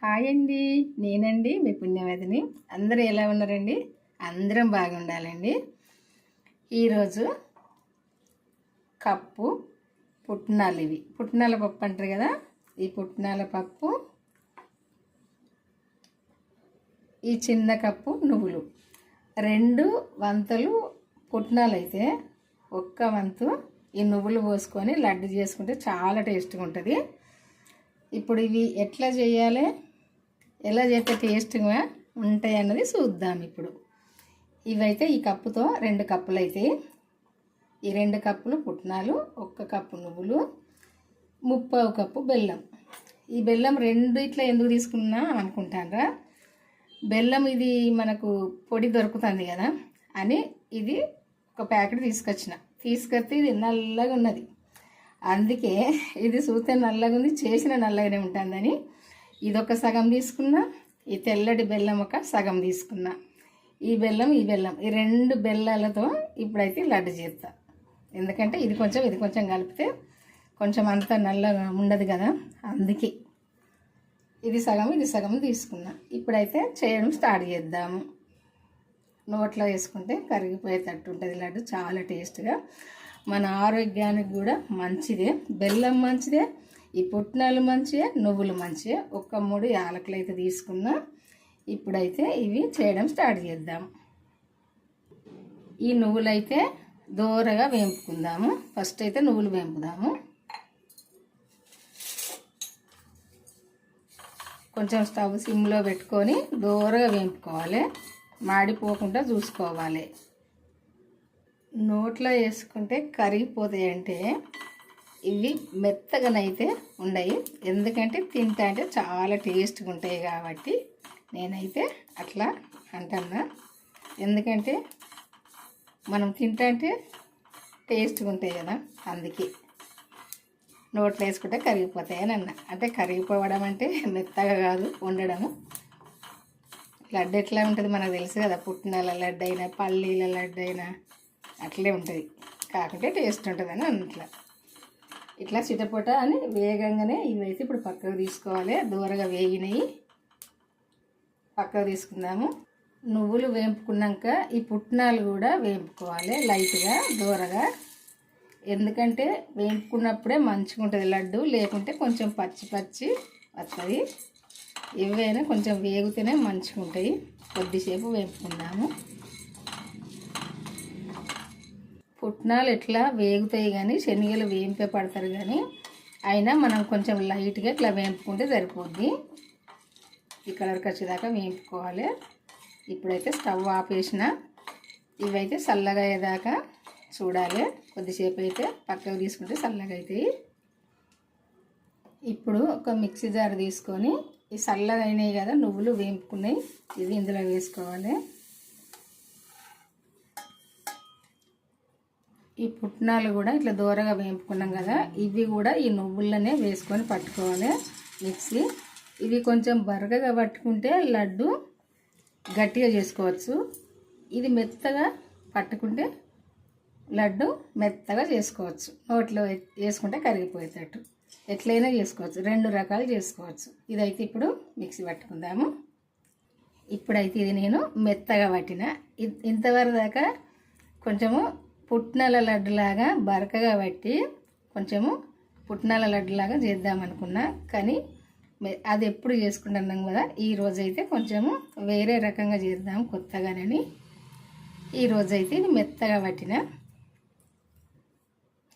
Hi అండి, నేనండి మీ పుణ్యవతిని. అందరూ ఎలా ఉన్నారండి? అందరం బాగుండాలండి. ఈరోజు కప్పు పుట్నాలు, ఇవి పుట్నాల పప్పు అంటారు కదా. ఈ పుట్నాల పప్పు, ఈ చిన్న కప్పు నువ్వులు, 2 వంతులు పుట్నాలు అయితే ఒక్క వంతు ఈ నువ్వులు పోసుకొని లడ్డు చేసుకుంటే చాలా టేస్ట్గా ఉంటుంది. ఇప్పుడు ఇవి ఎట్లా చేయాలి, ఎలా చేస్తే టేస్ట్గా ఉంటాయి అన్నది చూద్దాం. ఇప్పుడు ఇవైతే ఈ కప్పుతో 2 కప్పులు అవుతాయి. ఈ 2 కప్పులు పుట్నాలు, 1 కప్పు నువ్వులు, 1/2 కప్పు బెల్లం. ఈ బెల్లం 2 ఇట్లా ఎందుకు తీసుకున్నా అనుకుంటారా? బెల్లం ఇది మనకు పొడి దొరుకుతుంది కదా అని ఇది ఒక ప్యాకెట్ తీసుకొస్తే ఇది నల్లగా ఉన్నది. అందుకే ఇది చూస్తే నల్లగా ఉంది, చేసిన నల్లగానే ఉంటుందని ఇదొక సగం తీసుకున్నా, ఈ తెల్లటి బెల్లం ఒక సగం తీసుకున్నా. ఈ బెల్లం ఈ 2 బెల్లాలతో ఇప్పుడైతే లడ్డు చేస్తా. ఎందుకంటే ఇది కొంచెం కలిపితే కొంచెం అంత నల్లగా ఉండదు కదా, అందుకే ఇది సగం తీసుకున్నా. ఇప్పుడైతే చేయడం స్టార్ట్ చేద్దాము. నోట్లో వేసుకుంటే కరిగిపోయేటట్టు ఉంటుంది లడ్డు, చాలా టేస్ట్గా, మన ఆరోగ్యానికి కూడా మంచిదే. బెల్లం మంచిదే, ఈ పుట్నాలు మంచిదే, నువ్వులు మంచిదే. 3 యాలకులు అయితే తీసుకున్నా. ఇప్పుడైతే ఇవి చేయడం స్టార్ట్ చేద్దాం. ఈ నువ్వులు అయితే దోరగా వేపుకుందాము. ఫస్ట్ అయితే నువ్వులు వేపుదాము. కొంచెం స్టవ్ సిమ్లో పెట్టుకొని దోరగా వేపుకోవాలి, మాడిపోకుండా చూసుకోవాలి. నోట్లో వేసుకుంటే కరిగిపోతాయి అంటే ఇవి మెత్తగానైతే ఉండయి, ఎందుకంటే తింటా అంటే చాలా టేస్ట్గా ఉంటాయి కాబట్టి నేనైతే అట్లా అంటున్నా. ఎందుకంటే మనం తింటా అంటే టేస్ట్గా ఉంటాయి కదా, అందుకే నోట్లో వేసుకుంటే కరిగిపోతాయి అని అన్న. అంటే కరిగిపోవడం అంటే మెత్తగా కాదు, వండడము. లడ్డు ఎట్లా ఉంటుంది మనకు తెలుసు కదా, పుట్నాల లడ్డు అయినా పల్లీల లడ్డు అయినా అట్లే ఉంటుంది, కాకుంటే టేస్ట్ ఉంటుందని అన్నట్లా. ఇట్లా చిటపట అని వేగంగానే ఇవైతే ఇప్పుడు పక్కకు తీసుకోవాలి. దూరగా వేగినవి పక్కకు తీసుకుందాము. నువ్వులు వేపుకున్నాక ఈ పుట్నాలు కూడా వేపుకోవాలి లైట్గా దూరగా, ఎందుకంటే వేపుకున్నప్పుడే మంచిగా ఉంటుంది లడ్డు, లేకుంటే కొంచెం పచ్చి వస్తుంది. ఏవైనా కొంచెం వేగితేనే మంచిగా ఉంటాయి. కొద్దిసేపు వేపుకుందాము. పుట్నాలు ఎట్లా వేగుతాయి కానీ శనగలు వేంపే పడతారు, కానీ అయినా మనం కొంచెం లైట్గా ఇట్లా వేపుకుంటే సరిపోద్ది. ఈ కలర్కి వచ్చేదాకా వేపుకోవాలి. ఇప్పుడైతే స్టవ్ ఆపేసిన, ఇవైతే చల్లగా అయ్యేదాకా చూడాలి. కొద్దిసేపు అయితే పక్కకు తీసుకుంటే చల్లగా అవుతాయి. ఇప్పుడు ఒక మిక్సీ జార్ తీసుకొని ఈ చల్లగా అయినాయి కదా నువ్వులు వేపుకున్నాయి, ఇది ఇందులో వేసుకోవాలి. ఈ పుట్నాలు కూడా ఇట్లా దూరగా వేపుకున్నాం కదా, ఇవి కూడా ఈ నువ్వులనే వేసుకొని పట్టుకోవాలి మిక్సీ. ఇవి కొంచెం బరకగా పట్టుకుంటే లడ్డు గట్టిగా చేసుకోవచ్చు, ఇది మెత్తగా పట్టుకుంటే లడ్డు మెత్తగా చేసుకోవచ్చు. నోట్లో వేసుకుంటే కరిగిపోయేటట్టు ఎట్లయినా చేసుకోవచ్చు, 2 రకాలు చేసుకోవచ్చు. ఇదైతే ఇప్పుడు మిక్సీ పట్టుకుందాము. ఇప్పుడైతే ఇది నేను మెత్తగా పట్టిన. ఇంతవరకు దాకా కొంచెము పుట్నాల లడ్డులాగా బరకగా పట్టి కొంచెము పుట్నాల లడ్డులాగా చేద్దామనుకున్నా, కానీ అది ఎప్పుడు చేసుకుంటున్నాం కదా, ఈరోజైతే కొంచెము వేరే రకంగా చేద్దాం కొత్తగానని ఈరోజైతే ఇది మెత్తగా పట్టిన.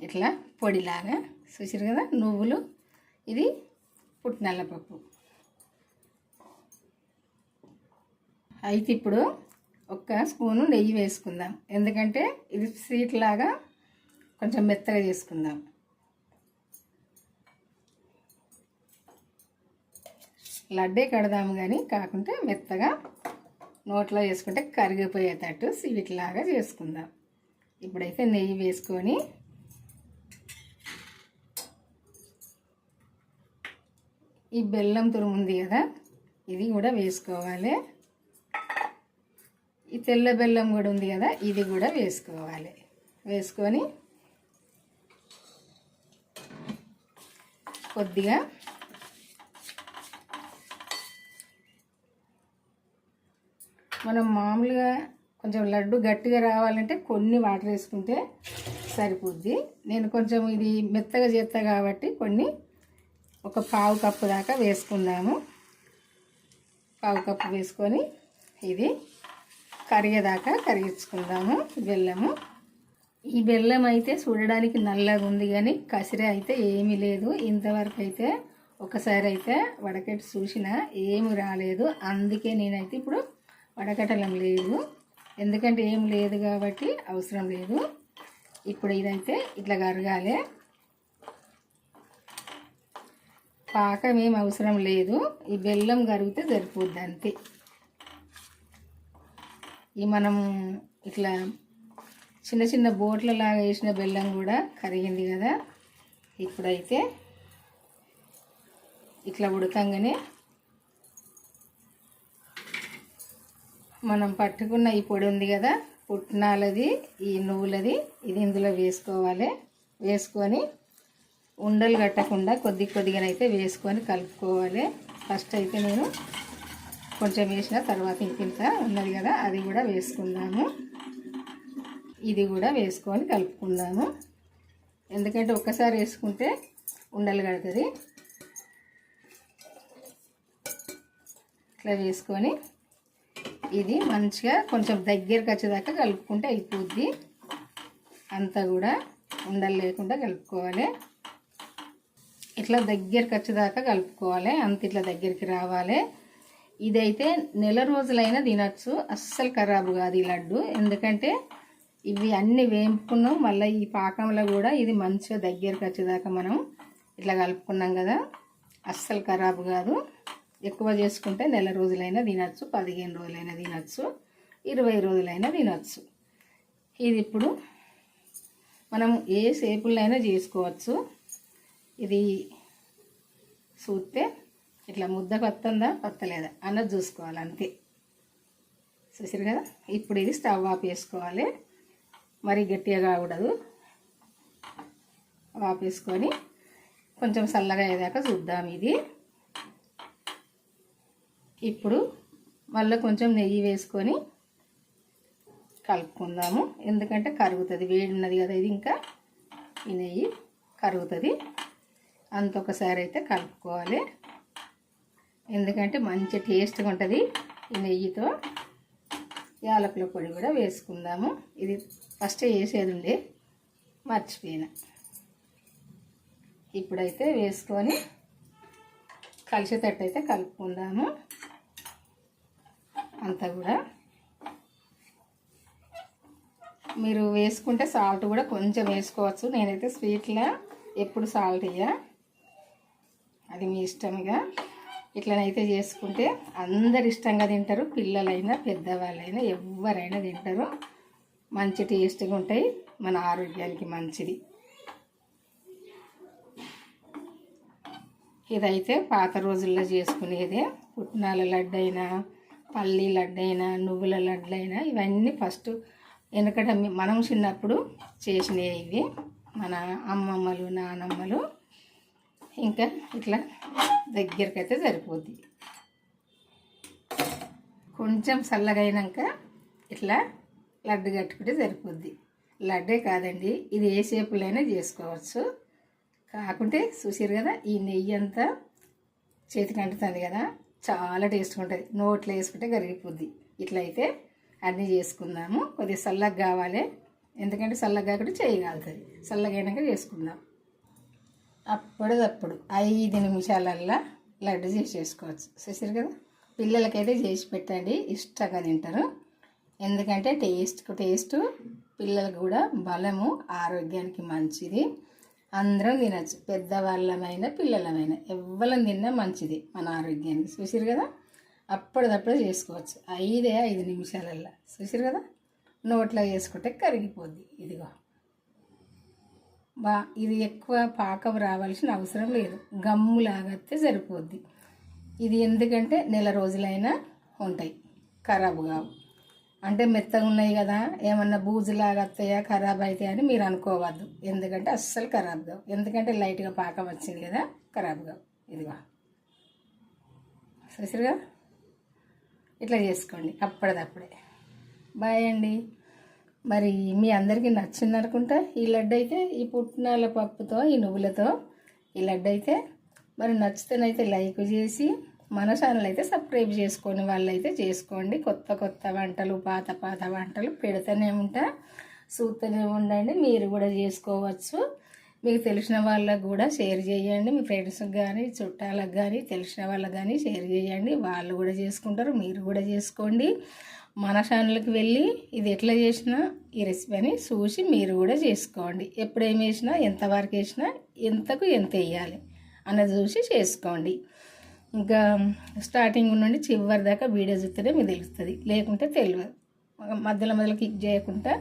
ఇట్లా పొడిలాగా చూసారు కదా నువ్వులు, ఇది పుట్నాల పప్పు. అయితే ఇప్పుడు 1 స్పూను నెయ్యి వేసుకుందాం, ఎందుకంటే ఇది స్వీట్ లాగా కొంచెం మెత్తగా చేసుకుందాం. లడ్డే కడదాము కానీ కాకుంటే మెత్తగా నోట్లో వేసుకుంటే కరిగిపోయేటట్టు స్వీట్ లాగా చేసుకుందాం. ఇప్పుడైతే నెయ్యి వేసుకొని ఈ బెల్లం తురుము ఉంది కదా, ఇది కూడా వేసుకోవాలి. ఈ తెల్ల బెల్లం కూడా ఉంది కదా, ఇది కూడా వేసుకోవాలి. వేసుకొని కొద్దిగా మనం మామూలుగా కొంచెం లడ్డు గట్టిగా రావాలంటే కొన్ని వాటర్ వేసుకుంటే సరిపోద్ది. నేను కొంచెం ఇది మెత్తగా చేస్తా కాబట్టి కొన్ని ఒక పావు కప్పు దాకా వేసుకుందాము. పావు కప్పు వేసుకొని ఇది కరిగేదాకా కరిగించుకుందాము బెల్లము. ఈ బెల్లం అయితే చూడడానికి నల్లగా ఉంది కానీ కసిరే అయితే ఏమీ లేదు. ఇంతవరకు అయితే ఒకసారి అయితే వడకట్టి చూసినా ఏమి రాలేదు. అందుకే నేనైతే ఇప్పుడు వడకట్టడం లేదు, ఎందుకంటే ఏం లేదు కాబట్టి అవసరం లేదు. ఇప్పుడు ఇదైతే ఇట్లా కరగాలి. పాకం ఏం అవసరం లేదు, ఈ బెల్లం కరిగితే సరిపోద్ది అంతే. ఈ మనం ఇట్లా చిన్న చిన్న బోట్లలాగా వేసిన బెల్లం కూడా కరిగింది కదా. ఇప్పుడైతే ఇట్లా ఉడకంగానే మనం పట్టుకున్న ఈ పొడి ఉంది కదా, పుట్నాలది ఈ నువ్వులది, ఇది ఇందులో వేసుకోవాలి. వేసుకొని ఉండలు కట్టకుండా కొద్ది కొద్దిగానైతే వేసుకొని కలుపుకోవాలి. ఫస్ట్ అయితే నేను కొంచెం వేసిన తర్వాత ఇంకింత ఉన్నది కదా అది కూడా వేసుకుందాము. ఇది కూడా వేసుకొని కలుపుకుందాము, ఎందుకంటే ఒక్కసారి వేసుకుంటే ఉండలు కడుతుంది. ఇట్లా వేసుకొని ఇది మంచిగా కొంచెం దగ్గరికి వచ్చేదాకా కలుపుకుంటే అయిపోద్ది. అంతా కూడా ఉండలు లేకుండా కలుపుకోవాలి. ఇట్లా దగ్గరికి వచ్చేదాకా కలుపుకోవాలి, అంత ఇట్లా దగ్గరికి రావాలి. ఇదైతే నెల రోజులైనా తినచ్చు, అస్సలు ఖరాబు కాదు ఈ లడ్డు. ఎందుకంటే ఇవి అన్నీ వేపుకున్నాం, మళ్ళీ ఈ పాకంలో కూడా ఇది మంచిగా దగ్గరికి వచ్చేదాకా మనం ఇట్లా కలుపుకున్నాం కదా, అస్సలు ఖరాబు కాదు. ఎక్కువ చేసుకుంటే నెల రోజులైనా తినచ్చు, 15 రోజులైనా తినచ్చు, 20 రోజులైనా తినచ్చు. ఇది ఇప్పుడు మనం ఏ షేపులైనా చేసుకోవచ్చు. ఇది చూస్తే ఇట్లా ముద్ద పత్తందా పత్తలేదా అన్నది చూసుకోవాలి అంతే. చూసారు కదా. ఇప్పుడు ఇది స్టవ్ ఆఫ్ వేసుకోవాలి, మరీ గట్టిగా కాకూడదు. ఆఫ్ వేసుకొని కొంచెం చల్లగా అయ్యేదాకా చూద్దాం. ఇది ఇప్పుడు మళ్ళీ కొంచెం నెయ్యి వేసుకొని కలుపుకుందాము, ఎందుకంటే కరుగుతుంది. వేడి ఉన్నది కదా ఇది, ఇంకా ఈ నెయ్యి కరుగుతుంది. అంత ఒకసారి అయితే కలుపుకోవాలి, ఎందుకంటే మంచి టేస్ట్గా ఉంటుంది ఈ నెయ్యితో. యాలకుల పొడి కూడా వేసుకుందాము. ఇది ఫస్ట్ వేసేది ఉండే మర్చిపోయిన. ఇప్పుడైతే వేసుకొని కలిసేటట్టు అయితే కలుపుకుందాము అంతా కూడా. మీరు వేసుకుంటే సాల్ట్ కూడా కొంచెం వేసుకోవచ్చు. నేనైతే స్వీట్లో ఎప్పుడు సాల్ట్ వేయ, అది మీ ఇష్టంగా. ఇట్లనైతే చేసుకుంటే అందరు ఇష్టంగా తింటారు, పిల్లలైనా పెద్దవాళ్ళైనా ఎవరైనా తింటారు. మంచి టేస్ట్గా ఉంటాయి, మన ఆరోగ్యానికి మంచిది. ఇదైతే పాత రోజుల్లో చేసుకునేదే. పుట్నాల లడ్డు అయినా, పల్లి లడ్డు అయినా, నువ్వుల లడ్డు అయినా, ఇవన్నీ ఫస్ట్ వెనకట మనం చిన్నప్పుడు చేసినవి ఇవి, మన అమ్మమ్మలు నానమ్మలు. ఇంకా ఇట్లా దగ్గరకైతే సరిపోద్ది. కొంచెం చల్లగా అయినాక ఇట్లా లడ్డు కట్టుకుంటే సరిపోద్ది. లడ్డే కాదండి, ఇది ఏ షేపులైనా చేసుకోవచ్చు. కాకుంటే చూసారు కదా, ఈ నెయ్యి అంతా చేతికి అంటుతుంది కదా, చాలా టేస్ట్గా ఉంటుంది. నోట్లో వేసుకుంటే కరిగిపోద్ది. ఇట్లయితే అన్నీ చేసుకుందాము. కొద్దిగా చల్లగా కావాలి, ఎందుకంటే చల్లగా కాకుండా చేయగలుగుతుంది. చల్లగా అయినాక చేసుకుందాం. అప్పుడప్పుడు 5 నిమిషాలల్లా లడ్డు చేసేసుకోవచ్చు. చూసారు కదా. పిల్లలకైతే చేసి పెట్టండి, ఇష్టంగా తింటారు. ఎందుకంటే టేస్ట్ పిల్లలకు కూడా బలము, ఆరోగ్యానికి మంచిది. అందరం తినచ్చు, పెద్దవాళ్ళమైనా పిల్లలమైనా ఎవ్వరం తిన్నా మంచిది మన ఆరోగ్యానికి. చూసారు కదా. అప్పటిదప్పుడు చేసుకోవచ్చు 5 నిమిషాలల్లా. చూసారు కదా. నోట్లో వేసుకుంటే కరిగిపోద్ది. ఇదిగో ఇది ఎక్కువ పాకం రావాల్సిన అవసరం లేదు, గమ్ములాగతే సరిపోద్ది. ఇది ఎందుకంటే నెల రోజులైనా ఉంటాయి, ఖరాబు కావు. అంటే మెత్తగా ఉన్నాయి కదా, ఏమన్నా బూజులాగా వస్తాయా, ఖరాబ్ అవుతాయా అని మీరు అనుకోవద్దు. ఎందుకంటే అస్సలు ఖరాబ్ కావు, ఎందుకంటే లైట్గా పాకం వచ్చింది కదా, ఖరాబ్ కావు. ఇదిగో చూసారుగా. ఇట్లా చేసుకోండి అప్పటిదప్పుడే. బాయ్ అండి. మరి మీ అందరికీ నచ్చింది అనుకుంటా ఈ లడ్డు అయితే, ఈ పుట్నాల పప్పుతో ఈ నువ్వులతో ఈ లడ్డు అయితే. మరి నచ్చితేనైతే లైక్ చేసి మన ఛానల్ అయితే సబ్స్క్రైబ్ చేసుకొని వాళ్ళైతే చేసుకోండి. కొత్త కొత్త వంటలు, పాత పాత వంటలు పెడుతూనే ఉంటా, చూస్తూనే ఉండండి. మీరు కూడా చేసుకోవచ్చు. మీకు తెలిసిన వాళ్ళకు కూడా షేర్ చేయండి. మీ ఫ్రెండ్స్కి కానీ, చుట్టాలకు కానీ, తెలిసిన వాళ్ళకి కానీ షేర్ చేయండి. వాళ్ళు కూడా చేసుకుంటారు, మీరు కూడా చేసుకోండి. మన ఛానల్కి వెళ్ళి ఇది ఎట్లా చేసినా ఈ రెసిపీ అని చూసి మీరు కూడా చేసుకోండి. ఎప్పుడేమి వేసినా, ఎంతవరకు వేసినా, ఎంతకు ఎంత వేయాలి అన్నది చూసి చేసుకోండి. ఇంకా స్టార్టింగ్ నుండి చివరి దాకా వీడియో చూస్తేనే మీకు తెలుస్తుంది, లేకుంటే తెలియదు. మధ్యలో క్లిక్ చేయకుండా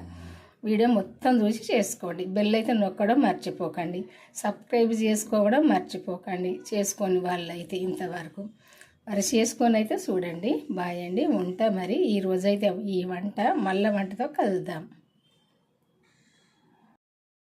వీడియో మొత్తం చూసి చేసుకోండి. బెల్ అయితే నొక్కడం మర్చిపోకండి, సబ్స్క్రైబ్ చేసుకోవడం మర్చిపోకండి. చేసుకొని వాళ్ళైతే ఇంతవరకు మరి చేసుకొని అయితే చూడండి. బాయ్ అండి, ఉంటా. మరి ఈరోజైతే ఈ వంట మళ్ళీ వంటతో కలుద్దాం.